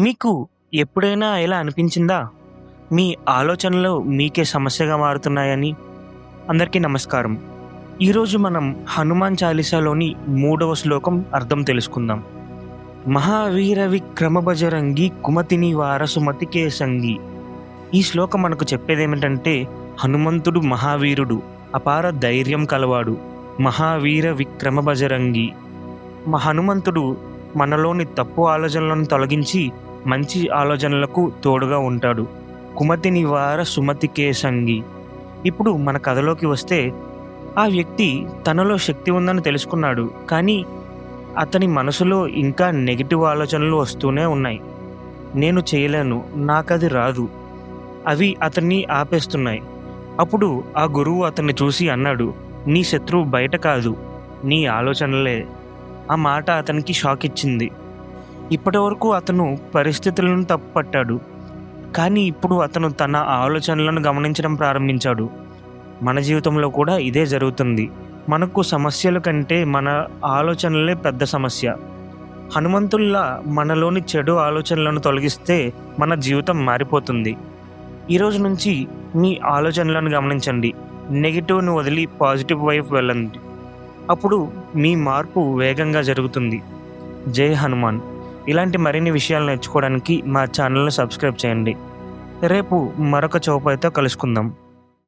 మీకు ఎప్పుడైనా ఇలా అనిపించిందా? మీ ఆలోచనలు మీకే సమస్యగా మారుతున్నాయని? అందరికీ నమస్కారం. ఈరోజు మనం హనుమాన్ చాలీసాలోని 3వ శ్లోకం అర్థం తెలుసుకుందాం. మహావీర విక్రమ బజరంగి కుమతి నివార సుమతికే సంగి. ఈ శ్లోకం మనకు చెప్పేదేమిటంటే, హనుమంతుడు మహావీరుడు, అపార ధైర్యం కలవాడు, మహావీర విక్రమ బజరంగి. హనుమంతుడు మనలోని తప్పు ఆలోచనలను తొలగించి మంచి ఆలోచనలకు తోడుగా ఉంటాడు. కుమతి నివార సుమతికే సంగి. ఇప్పుడు మన కథలోకి వస్తే, ఆ వ్యక్తి తనలో శక్తి ఉందని తెలుసుకున్నాడు, కానీ అతని మనసులో ఇంకా నెగిటివ్ ఆలోచనలు వస్తూనే ఉన్నాయి. నేను చేయలేను, నాకది రాదు, అవి అతన్ని ఆపేస్తున్నాయి. అప్పుడు ఆ గురువు అతన్ని చూసి అన్నాడు, నీ శత్రువు బయట కాదు, నీ ఆలోచనలే. ఆ మాట అతనికి షాక్ ఇచ్చింది. ఇప్పటివరకు అతను పరిస్థితులను తప్పుపట్టాడు, కానీ ఇప్పుడు అతను తన ఆలోచనలను గమనించడం ప్రారంభించాడు. మన జీవితంలో కూడా ఇదే జరుగుతుంది. మనకు సమస్యల కంటే మన ఆలోచనలే పెద్ద సమస్య. హనుమంతుల్లా మనలోని చెడు ఆలోచనలను తొలగిస్తే మన జీవితం మారిపోతుంది. ఈరోజు నుంచి మీ ఆలోచనలను గమనించండి. నెగిటివ్ను వదిలి పాజిటివ్ వైపు వెళ్ళండి. అప్పుడు మీ మార్పు వేగంగా జరుగుతుంది. జై హనుమాన్. ఇలాంటి మరిన్ని విషయాలు నేర్చుకోవడానికి మా ఛానల్ని సబ్స్క్రైబ్ చేయండి. రేపు మరొక చౌపాయితో కలుసుకుందాం.